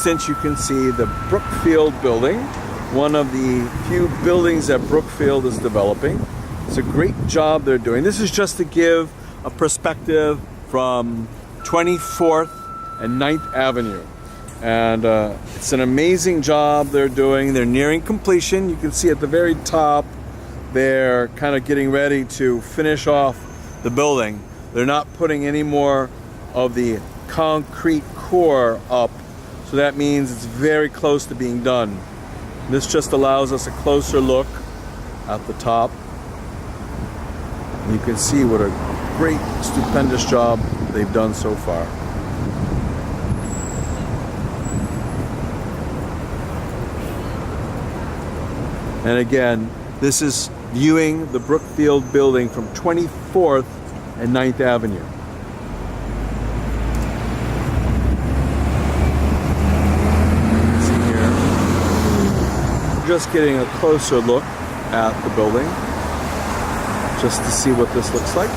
Since you can see the Brookfield building, one of the few buildings that Brookfield is developing. It's a great job they're doing. This is just to give a perspective from 24th and 9th Avenue. And it's an amazing job they're doing. They're nearing completion. You can see at the very top, they're kind of getting ready to finish off the building. They're not putting any more of the concrete core up. So that means it's very close to being done. This just allows us a closer look at the top. And you can see what a great, stupendous job they've done so far. And again, this is viewing the Brookfield building from 24th and 9th Avenue. Just getting a closer look at the building just to see what this looks like.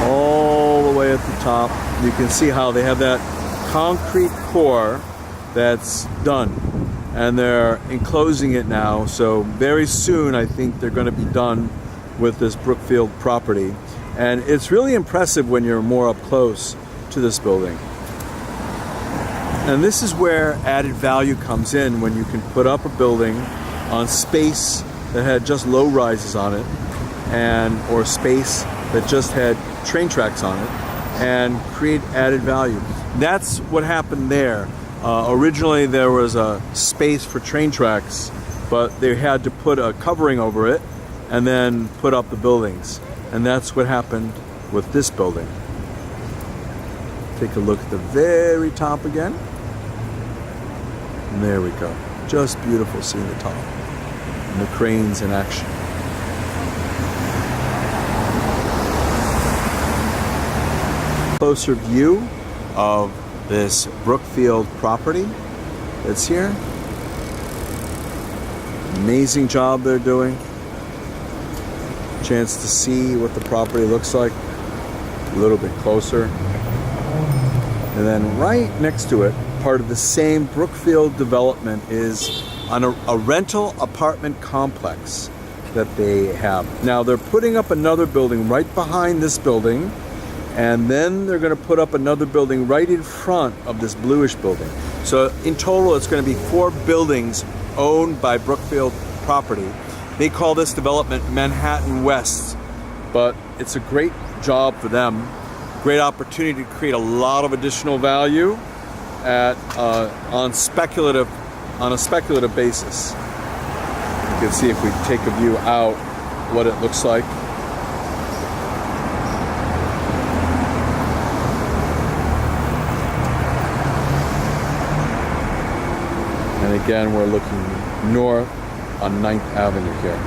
All the way at the top, you can see how they have that concrete core that's done, and they're enclosing it now. So very soon I think they're going to be done with this Brookfield property. And it's really impressive when you're more up close to this building. And this is where added value comes in, when you can put up a building on space that had just low rises on it, or space that just had train tracks on it, and create added value. That's what happened there. Originally there was a space for train tracks, but they had to put a covering over it and then put up the buildings. And that's what happened with this building. Take a look at the very top again. And there we go. Just beautiful seeing the top. And the cranes in action. Closer view of this Brookfield property that's here. Amazing job they're doing. Chance to see what the property looks like a little bit closer. And then right next to it, part of the same Brookfield development, is on a rental apartment complex that they have. Now they're putting up another building right behind this building, and then they're going to put up another building right in front of this bluish building. So in total it's going to be 4 buildings owned by Brookfield Property. They call this development Manhattan West, but it's a great job for them. Great opportunity to create a lot of additional value on a speculative basis. You can see, if we take a view out, what it looks like. And again, we're looking north on 9th Avenue here.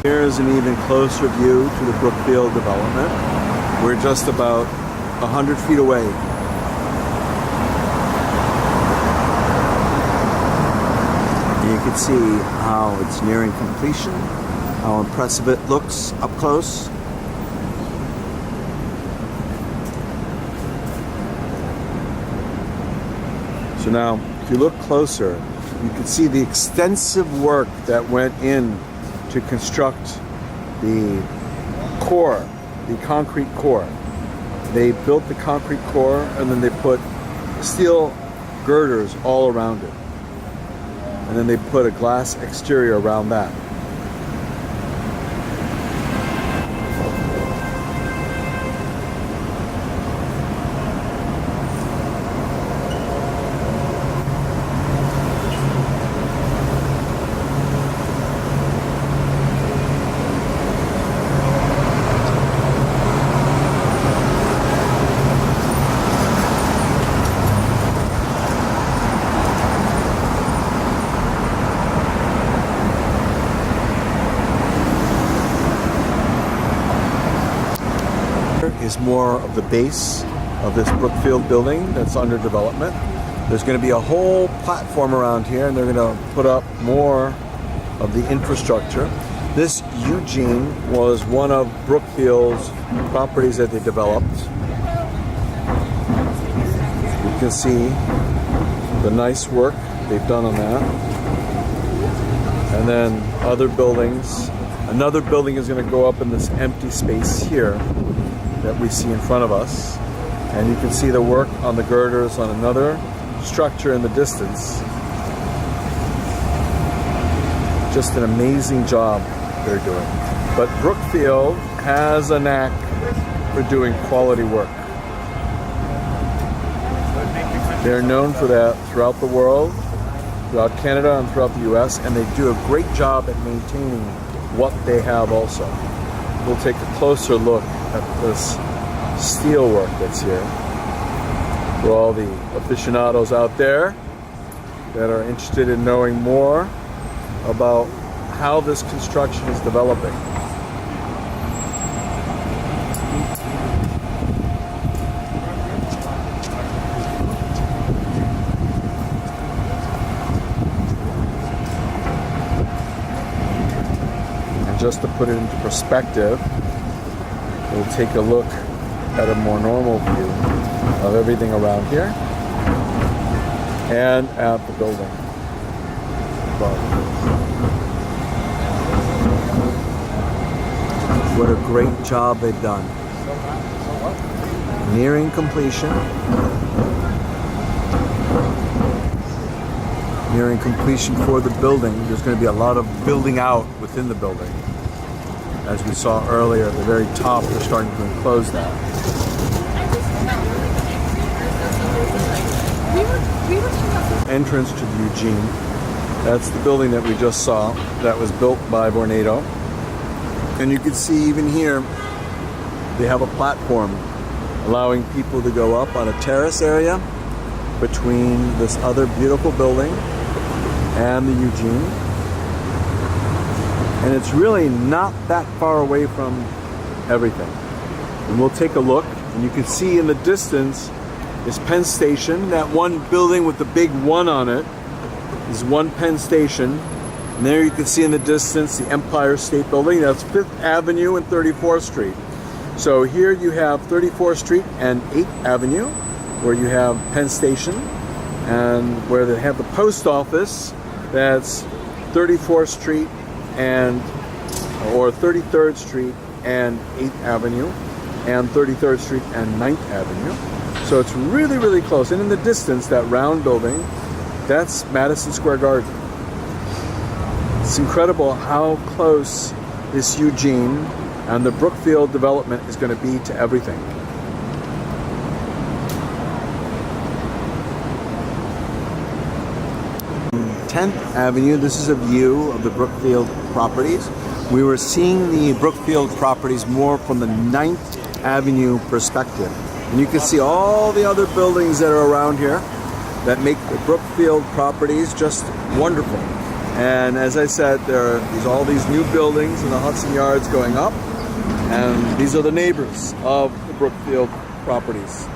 Here's an even closer view to the Brookfield development. We're just about 100 feet away. You can see how it's nearing completion, how impressive it looks up close. So now, if you look closer, you can see the extensive work that went in to construct the core, the concrete core. They built the concrete core, and then they put steel girders all around it. And then they put a glass exterior around that. is more of the base of this Brookfield building that's under development. There's going to be a whole platform around here, and they're going to put up more of the infrastructure. This Eugene was one of Brookfield's properties that they developed. You can see the nice work they've done on that. And then other buildings. Another building is going to go up in this empty space here that we see in front of us. And you can see the work on the girders on another structure in the distance. Just an amazing job they're doing. But Brookfield has a knack for doing quality work. They're known for that throughout the world, throughout Canada and throughout the US, and they do a great job at maintaining what they have also. We'll take a closer look at this steel work that's here for all the aficionados out there that are interested in knowing more about how this construction is developing. And just to put it into perspective, we'll take a look at a more normal view of everything around here and at the building above. What a great job they've done. Nearing completion. Nearing completion for the building. There's going to be a lot of building out within the building. As we saw earlier, at the very top, they're starting to enclose that. Entrance to the Eugene. That's the building that we just saw that was built by Vornado. And you can see even here, they have a platform allowing people to go up on a terrace area between this other beautiful building and the Eugene. And it's really not that far away from everything. And we'll take a look, and you can see in the distance is Penn Station. That one building with the big one on it is one Penn Station. And there you can see in the distance the Empire State Building. That's 5th Avenue and 34th Street. So here you have 34th Street and 8th Avenue, where you have Penn Station, and where they have the post office. That's 34th Street or 33rd Street and 8th Avenue, and 33rd Street and 9th Avenue. So it's really, really close. And in the distance, that round building, that's Madison Square Garden. It's incredible how close this Eugene and the Brookfield development is going to be to everything. 10th Avenue, this is a view of the Brookfield Properties. We were seeing the Brookfield Properties more from the 9th Avenue perspective. And you can see all the other buildings that are around here that make the Brookfield Properties just wonderful. And as I said, there are all these new buildings in the Hudson Yards going up, and these are the neighbors of the Brookfield Properties.